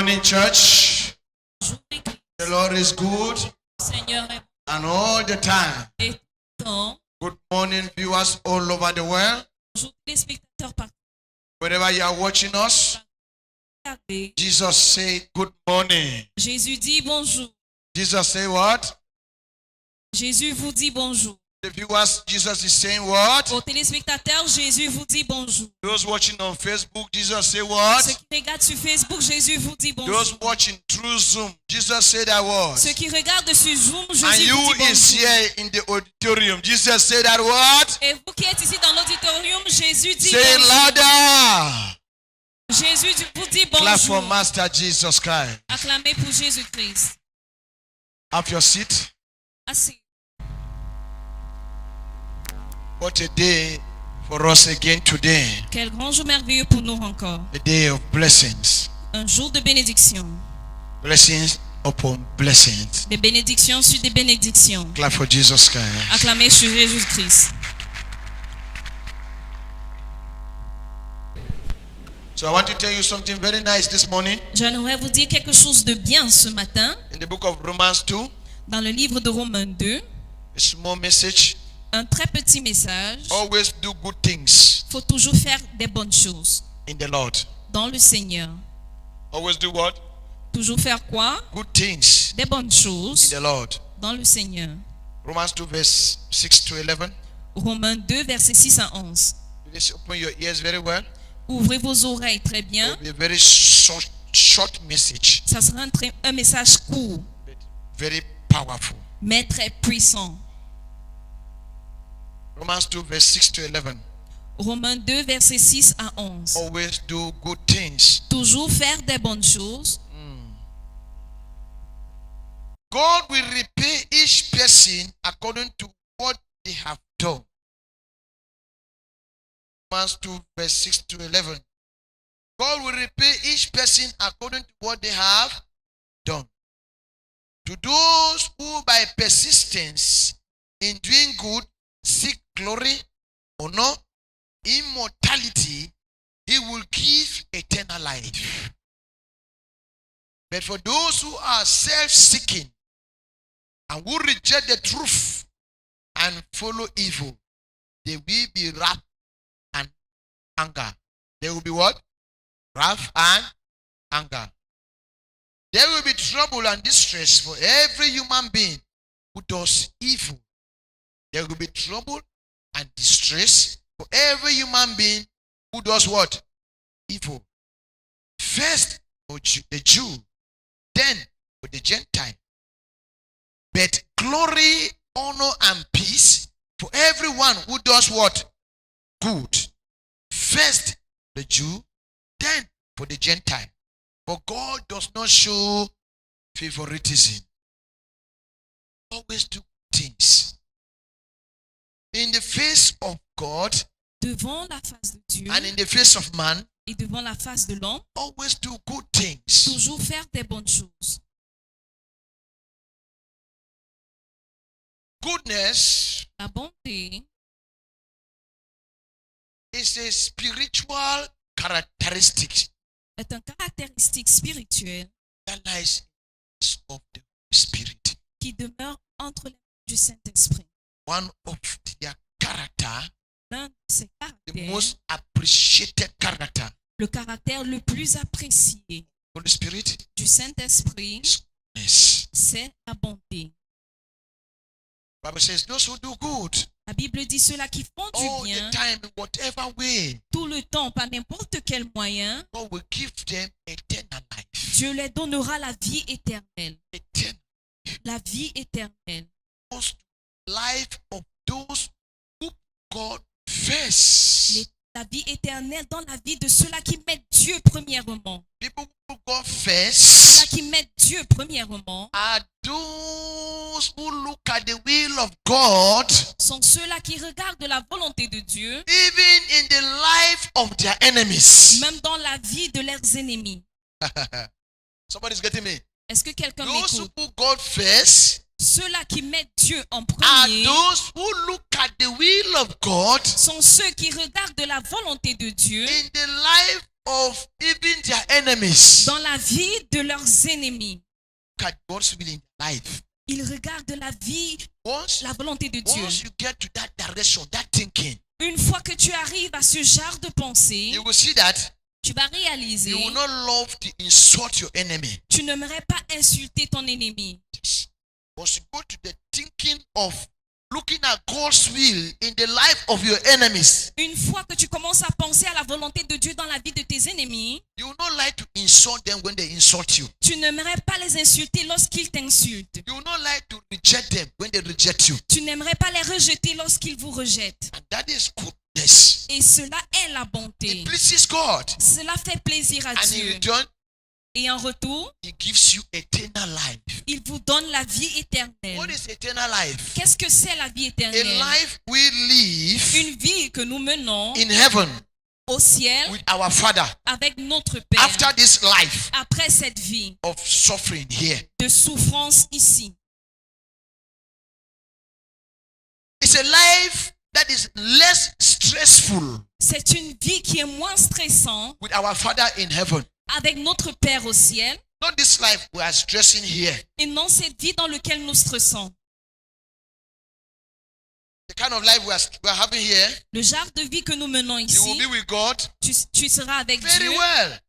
morning, church. Bonjour, Église. The Lord is good Seigneur est and all the time. bon. Good morning, viewers all over the world. Bonjour tous les spectateurs partout. Wherever you are watching us, Regardez. Jesus said, good morning. Jésus dit bonjour. Jesus say what? Jésus vous dit bonjour. The viewers, Jesus is saying what? Aux téléspectateurs, Jésus vous dit bonjour. Those watching on Facebook, Jesus say what? Ceux qui regardent sur Facebook, Jésus vous dit bonjour. Those watching through Zoom, Jesus said that word. Ceux qui regardent sur Zoom, And Jésus you vous dit is bonjour. here in the auditorium, Jesus said that word. Et vous qui êtes ici dans l'auditorium, Jésus dit Say bonjour. louder. Jésus vous dit Clap for bonjour. Master Jesus Christ. Acclamez pour Jésus-Christ. Have your seat. Assis. What a day for us again today. Quel grand jour merveilleux pour nous encore. A day of blessings. Un jour de bénédiction. Blessings upon blessings. Des bénédictions sur des bénédictions. Clap for Jesus Christ. Acclamez sur Jésus-Christ. So I want to tell you something very nice this morning. J'aimerais vous dire quelque chose de bien ce matin. In the book of Romans 2, Dans le livre de Romains 2, a small message. un très petit message. Always do good things Il faut toujours faire des bonnes choses in the Lord. dans le Seigneur. Always do what? Toujours faire quoi? Good things Des bonnes in choses the Lord. dans le Seigneur. Romans 2 verse 6 to 11. Romains 2, versets 6 à 11. Please open your ears very well. Ouvrez vos oreilles très It bien. will be a very short message, Ça sera un message court, but very powerful. mais très puissant. Romans 2 verse 6 to 11. Romains 2, versets 6 à 11. Always do good things. Toujours faire des bonnes choses. God will repay each person according to what they have done. Romans 2 verse 6 to 11. God will repay each person according to what they have done. To those who by persistence in doing good seek glory, honor, immortality, he will give eternal life. But for those who are self-seeking and who reject the truth and follow evil, they will be wrath and anger. They will be what? Wrath and anger. There will be trouble and distress for every human being who does evil. There will be trouble and distress for every human being who does what? Evil. First for the Jew, then for the Gentile. But glory, honor, and peace for everyone who does what? Good. First the Jew, then for the Gentile. For God does not show favoritism. Always do things in the face of God Devant la face de Dieu and in the face of man. et devant la face de l'homme, Always do good things. toujours faire des bonnes choses. Goodness La bonté is a spiritual characteristic est un caractéristique spirituel that lies in the Spirit. qui demeure entre les mains du Saint-Esprit. One of their character, L'un de ses the caractères, most appreciated character, le caractère le plus apprécié Holy Spirit, du Saint-Esprit, is goodness. c'est la bonté. Bible says those who do good La Bible dit ceux-là qui font all du bien, the time, in whatever way, tout le temps, par n'importe quel moyen, God will give them eternal life. Dieu les donnera la vie éternelle. Eternal La vie éternelle. life of those who God first. La vie éternelle dans la vie de ceux-là qui mettent Dieu premièrement. People who God Ceux-là first qui mettent Dieu premièrement are those who look at the will of God sont ceux-là qui regardent la volonté de Dieu, even in the life of their enemies. même dans la vie de leurs ennemis. Somebody's getting me. Est-ce que quelqu'un Those m'écoute? who God first Ceux-là qui mettent Dieu en are premier those who look at the will of God sont ceux qui regardent la volonté de Dieu in the life of even their enemies. dans la vie de leurs ennemis. Look at God's will in their life. Ils regardent la vie, Once, la volonté de Dieu. once you get to that direction, that thinking, Une fois que tu arrives à ce genre de pensée, you will see that tu vas réaliser, you will not love to insult your enemy. tu n'aimerais pas insulter ton ennemi. Once you go to the thinking of looking at God's will in the life of your enemies, Une fois que tu commences à penser à la volonté de Dieu dans la vie de tes ennemis, you will not like to insult them when they insult you. tu n'aimerais pas les insulter lorsqu'ils t'insultent. You will not like to reject them when they reject you. Tu n'aimerais pas les rejeter lorsqu'ils vous rejettent. And that is goodness. Et cela est la bonté. It pleases God. Cela fait plaisir à And in Dieu. return, Et en retour, He gives you eternal life. il vous donne la vie What éternelle. is eternal life? Qu'est-ce que c'est la vie A éternelle? life we live Une vie que nous menons in heaven au ciel with our Father avec notre Père. after this life Après cette vie of suffering here. de souffrance ici. It's a life that is less stressful C'est une vie qui est moins stressante with our Father in heaven. avec notre Père au ciel Not this life we are stressing here. et non cette vie dans laquelle nous stressons. The kind of life we are having here, Le genre de vie que nous menons you will ici, be with God tu seras avec very Dieu well.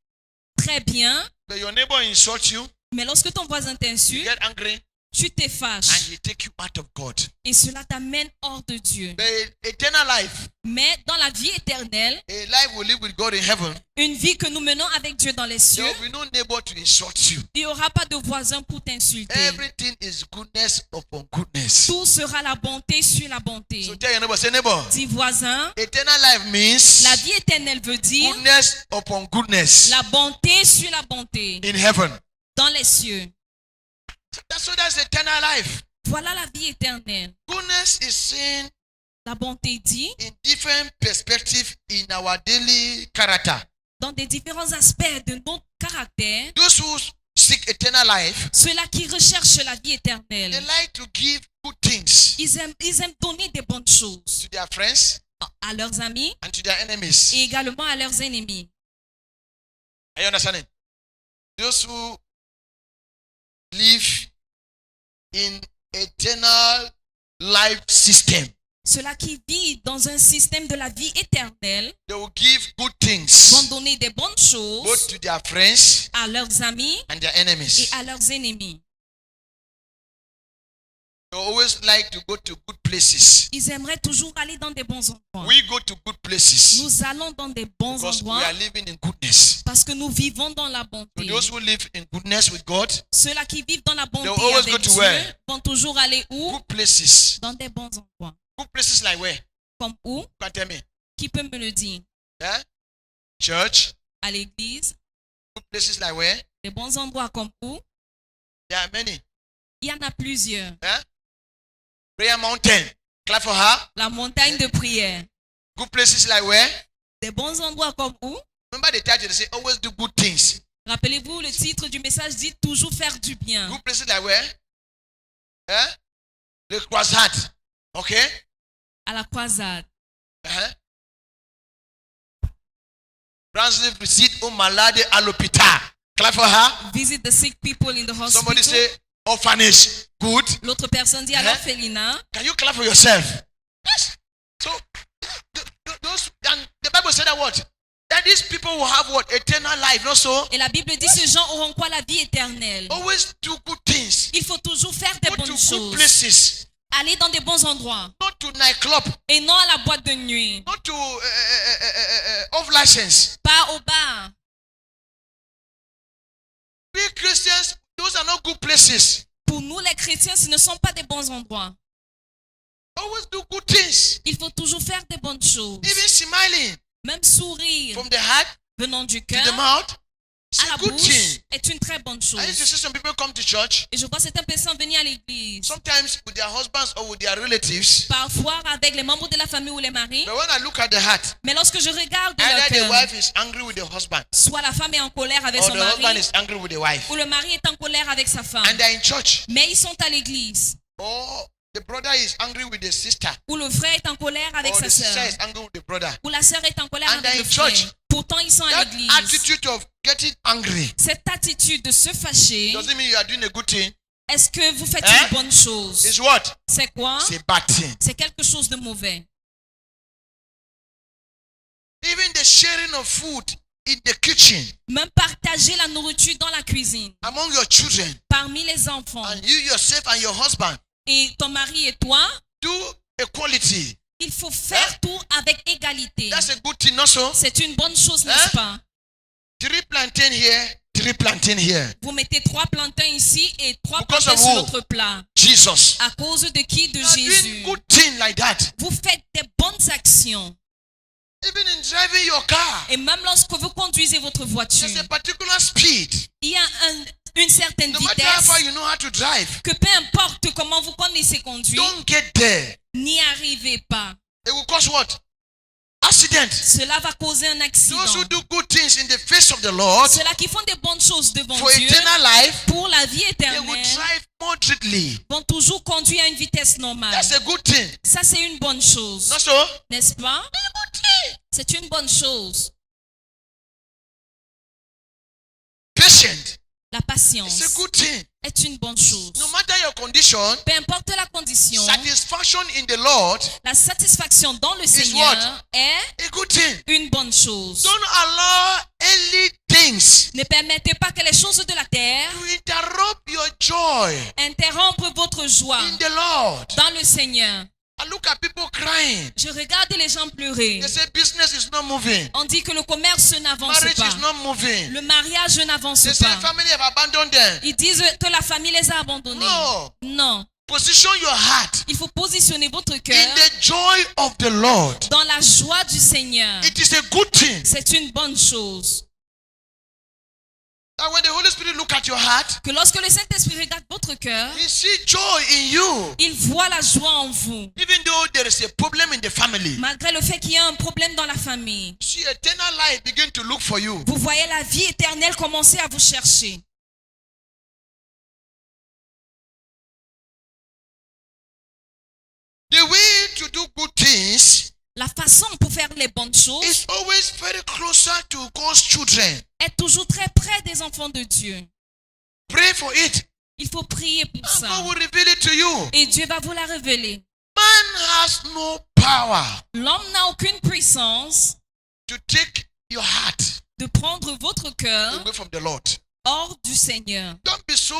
très bien, But your neighbor insult you, mais lorsque ton voisin you t'insulte, get angry, tu te and fâches he take you out of God. et cela t'amène hors de Dieu. But eternal life, Mais dans la vie éternelle, a life we live with God in heaven, une vie que nous menons avec Dieu dans les cieux, there will be no neighbor to insult you. il n'y aura pas de voisin pour t'insulter. Everything is goodness upon goodness. Tout sera la bonté sur la bonté. So tell your neighbor, say neighbor, Dis voisin, eternal life means la vie éternelle veut dire goodness upon goodness la bonté sur la bonté in heaven. dans les cieux. So that's eternal life. Voilà la vie éternelle. Goodness is seen La bonté dit in different perspectives in our daily character. dans des différents aspects de notre caractère. Those who seek eternal life, Ceux-là qui recherchent la vie they éternelle, like to give good things ils aiment donner des bonnes choses to their friends à leurs amis and to their enemies. et également à leurs ennemis. Are you understanding? Those who live in eternal life system, Ceux-là qui vivent dans un système de la vie éternelle they will give good vont things donner des bonnes both choses to their friends à leurs amis and their et enemies. à leurs ennemis. They always like to go to good places. Ils aimeraient toujours aller dans des bons endroits. We go to good places Nous allons dans des bons because we endroits are living in goodness. parce que nous vivons dans la So bonté. those who live in goodness with God, Ceux-là qui vivent dans la bonté They always avec go to Dieu where? vont toujours aller où? good places. Dans des bons endroits. Good places like where? Comme où? You can tell me. Qui peut me le dire? Eh? Church. À l'église. Good places like where? Des bons endroits comme où? There are many. Il y en a plusieurs. Eh? Prayer mountain. Clap for her. La montagne de prière. Good places like where? Des bons endroits comme où? Remember the title, they say always do good things. Rappelez-vous, le titre du message dit toujours faire du bien. Good places like where? Eh? The croissant. Okay? À la croisade. Uh-huh. Translate visit aux malades à l'hôpital. Clap for her. Visit the sick people in the Somebody hospital. say orphanage. Good. L'autre personne dit à Hein? l'orphelinat. Can you clap for yourself? Yes. So those and the Bible said that what? That these people will have what? Eternal life, not so? Et la Bible dit ces gens auront quoi? La vie éternelle. Always do good things. Il faut toujours faire des Go to bonnes good choses. places. Aller dans des bons endroits. Not to nightclub. Et non à la boîte de nuit. Not to off license. Pas au bar. We Christians, those are not good places. Pour nous les chrétiens, ce ne sont pas des bons endroits. Always do good things. Il faut toujours faire des bonnes choses. Even smiling Même sourire from the heart venant du to cœur the mouth. It's à la a good bouche thing. est une très bonne chose. I used to see some people come to church, Et je vois certaines personnes venir à l'église. sometimes with their husbands or with their relatives. Parfois avec les membres de la famille ou les maris. But when I look at the heart, Mais lorsque je regarde leur either the cœur, wife is angry with the husband soit la femme est en colère avec or son the husband mari, is angry with the wife. ou le mari est en colère avec sa femme. And they're in church. Mais ils sont à l'église. Or the brother is angry with the sister. Ou le frère est en colère avec Or sa the sister sœur. is angry with the brother. Ou la sœur est en colère And avec they're le in church. frère. Pourtant, ils sont à That l'église. attitude of getting angry Cette attitude de se fâcher, doesn't mean you are doing a good thing. est-ce que vous faites Hein? une bonne chose? It's what? C'est quoi? It's a bad thing. C'est quelque chose de mauvais. Even the sharing of food in the kitchen Même partager la nourriture dans la cuisine, among your children parmi les enfants, and you yourself and your husband, et ton mari et toi, do equality. il faut faire tout avec égalité. That's a good thing also. C'est une bonne chose, n'est-ce pas? 3 plantain here, 3 plantain here. Vous mettez 3 plantains ici et 3 Because plantains of sur who? notre plat. Jesus. À cause de qui? De You are doing Jésus. good thing like that. Vous faites des bonnes actions. Even in driving your car, Et même lorsque vous conduisez votre voiture, there's a particular speed. il y a une certaine No matter how vitesse far you know how to drive, que peu importe comment vous connaissez conduire, don't get there. n'y arrivez pas. It will cause what? Accident. Cela va causer un accident. Those who do good things in the face of the Lord Ceux-là qui font des bonnes choses devant for Dieu, eternal life, pour la vie they will éternelle, drive moderately. vont toujours conduire à une vitesse normale. That's a good thing. Ça, c'est une bonne chose. Not so? N'est-ce pas? C'est une bonne chose. Patient. La It's a patience good thing. est une bonne chose. No matter your condition, Peu importe la condition, satisfaction in the Lord la satisfaction dans le what? Seigneur est a good thing. une bonne chose. Don't allow earthly things Ne permettez pas que les choses de la terre to interrupt your joy interrompent votre joie in the Lord. dans le Seigneur. I look at people crying. Je regarde les gens pleurer. They say business is not moving. On dit que le commerce n'avance Marriage pas. is not moving. Le mariage n'avance They say pas. family have abandoned them. Ils disent que la famille les a abandonnés. No. Non. Position your heart Il faut positionner votre in cœur the joy of the Lord. dans la joie du Seigneur. It is a good thing C'est une bonne chose. that when the Holy Spirit look at your heart, Que lorsque le Saint-Esprit regarde votre cœur, He see joy in you. il voit la joie en vous. Even though there is a problem in the family, Malgré le fait qu'il y a un problème dans la famille. see eternal life begin to look for you. Vous voyez la vie éternelle commencer à vous chercher. The way to do good things La façon pour faire les bonnes choses is always very closer to God's children. est toujours très près des enfants de Dieu. Pray for it, Il faut prier pour and God ça. will reveal it to you. Et Dieu va vous la révéler. Man has no power L'homme n'a aucune puissance to take your heart de prendre votre cœur away from the Lord. hors du Seigneur. Don't be so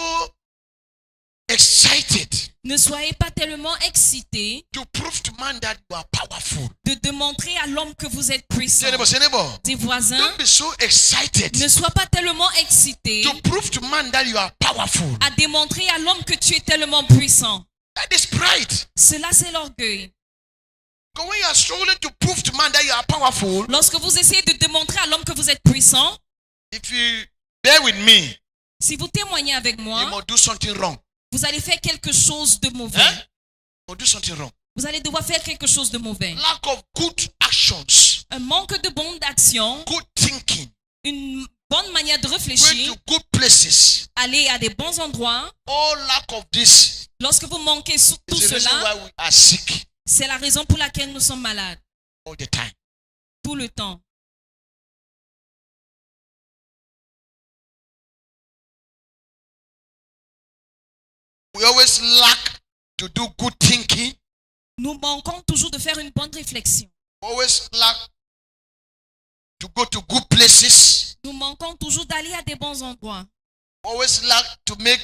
excited Ne soyez pas tellement excités to prove to man that you are powerful. de démontrer à l'homme que vous êtes puissant. Say neighbor. Des voisins, Don't be so excited ne sois pas tellement excité to prove to man that you are powerful. à démontrer à l'homme que tu es tellement puissant. That is pride. Cela, c'est l'orgueil. Because when you are struggling to prove to man that you are powerful, Lorsque vous essayez de démontrer à l'homme que vous êtes puissant, if you bear with me, si vous témoignez avec you moi, must do something wrong. vous allez faire quelque chose de mauvais. Eh? You must do something wrong. Vous allez devoir faire quelque chose de mauvais. Lack of good actions, Un manque de bonne action, good thinking, une bonne manière de going réfléchir, to good places. aller à des bons endroits. All lack of this Lorsque vous manquez tout is the reason cela, why we are sick c'est la raison pour laquelle nous sommes malades all the time. tout le temps. We always lack to do good thinking. Nous manquons toujours de faire une bonne réflexion. We always lack to go to good places. Nous manquons toujours d'aller à des bons endroits. We always lack to make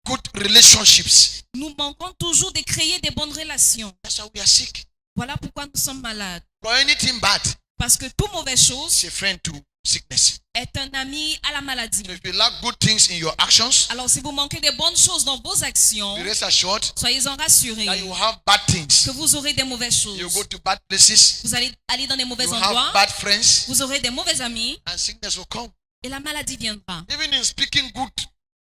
good relationships. Nous manquons toujours de créer des bonnes relations. That's why we are sick. Voilà pourquoi nous sommes malades. For anything bad, Parce que toute mauvaise chose it's a friend to sickness. est un ami à la maladie. So if you lack good things in your actions, Alors si vous manquez des bonnes choses dans vos actions, be rest assured soyez-en rassurés that you have bad things. que vous aurez des mauvaises You choses. go to bad places, Vous allez aller dans des mauvais you endroits, have bad friends, vous aurez des mauvais amis and sickness will come. et la maladie viendra. Even in speaking good,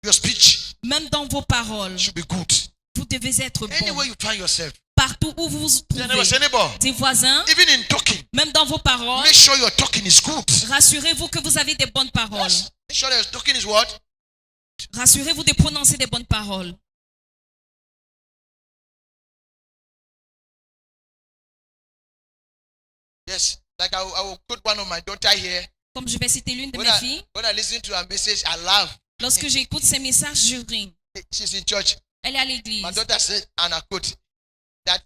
your speech Même dans vos paroles, should be good. vous devez être Anywhere bon. you find yourself. Partout où vous vous trouvez. Say neighbor, Des voisins, even in talking, même dans vos paroles, make sure your talking is good. rassurez-vous que vous avez des bonnes paroles. Yes. Make sure your talking is what? Rassurez-vous de prononcer des bonnes paroles. Yes. Like I will quote one of my daughter here. Comme je vais citer l'une de When mes filles, I listen to her message, I laugh. lorsque j'écoute ses messages, je ris. She's in church. Elle est à l'église. My daughter said, and I quote, that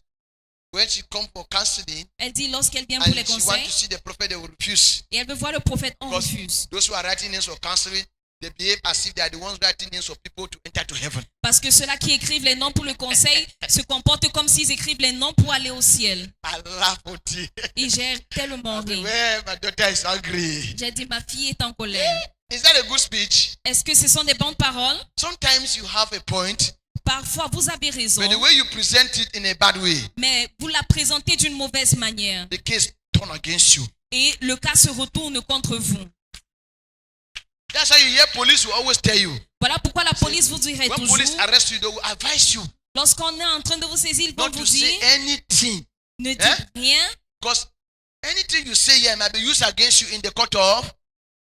when she come for counseling Elle dit lorsqu'elle vient pour and les she want conseils to see the prophet, they will refuse. et elle veut voir le prophète, on Because refuse. those who are writing names for counseling, they behave as if they are the ones writing names for people to enter to heaven. Parce que ceux-là qui écrivent les noms pour le conseil se comportent comme s'ils écrivent les noms pour aller au ciel. I laugh at you. Et j'ai tellement ri. Well, my daughter is angry. J'ai dit, ma fille est en colère. Is that a good speech? Est-ce que ce sont des bonnes paroles? Sometimes you have a point, Parfois, vous avez raison, but the way you present it in a bad way, mais vous la présentez d'une mauvaise manière. the case turn against you. Et le cas se retourne contre vous. That's why you hear police will always tell you. Voilà pourquoi la police vous dirait When toujours, police arrest you, they will advise you lorsqu'on est en train de vous saisir, ils vont not vous to say dire, anything. ne dites rien, Because anything you say here might be used against you in the court of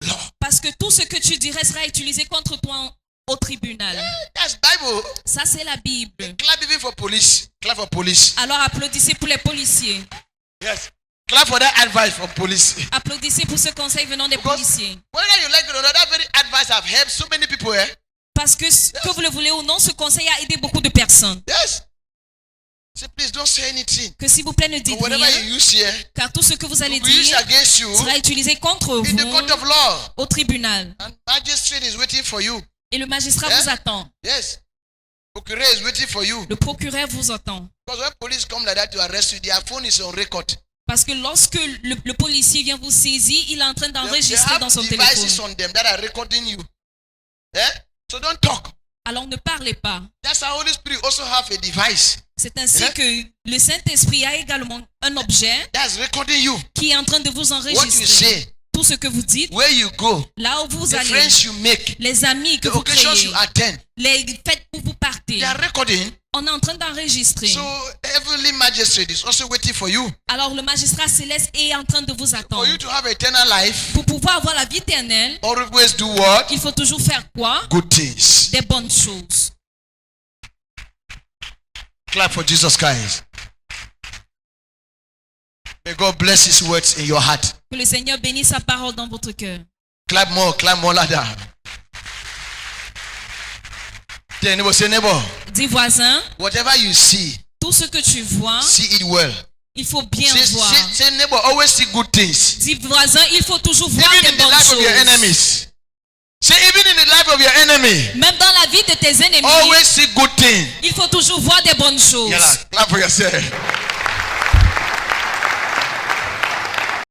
law. parce que tout ce que tu dirais sera utilisé contre toi au tribunal. That's Bible. Ça, c'est la Bible. Clap even for police. Clap for police. Alors applaudissez pour les policiers. Yes. Clap for that advice from police. Applaudissez pour ce conseil venant des Because policiers. whether you like it or not, that very advice have helped so many people. Parce que, que vous le voulez ou non, ce conseil a aidé beaucoup de personnes. Yes. Say, please don't say anything. Que s'il vous plaît, ne dites But whatever rien, you use here, car tout ce que vous allez will be used dire against you sera utilisé contre in the vous court of law. au tribunal. And magistrate is waiting for you. Et le magistrat Yeah. vous attend. Yes. Procureur is waiting for you. Le procureur vous attend. Because when police come like that to arrest you, their phone is on record. Parce que lorsque le policier vient vous saisir, il est en train They d'enregistrer have dans son devices téléphone. on them that are recording you. Yeah? So don't talk. Alors ne parlez pas. That's how Holy Spirit also have a device C'est ainsi Yeah. que le Saint-Esprit a également un objet that's recording you. qui est en train de vous What you enregistrer. say, Tout ce que vous dites, where you go, là où vous the allez, friends you make, les amis que the vous occasions créez, you attend. les fêtes où vous partez. They are recording. On est en train d'enregistrer. So heavenly magistrate is also waiting for you. Alors le magistrat céleste est en train de vous For attendre. you to have eternal life, Pour pouvoir avoir la vie éternelle, always do what? il faut toujours faire quoi? Good things. Des bonnes choses. Clap for Jesus Christ. May God bless his words in your heart. Que le Seigneur bénisse sa parole dans votre cœur. Clap more louder. Tell your neighbor, say neighbor, Dis voisin, whatever you see, tout ce que tu vois, see it well. il faut bien voir. Say neighbor, always see good things. Dis voisin, il faut toujours voir Even des in the bonnes life of your choses. enemies. Say even in the life of your enemy, Même dans la vie de tes ennemis, always see good things. il faut toujours voir des bonnes choses. Yalla, clap for yourself.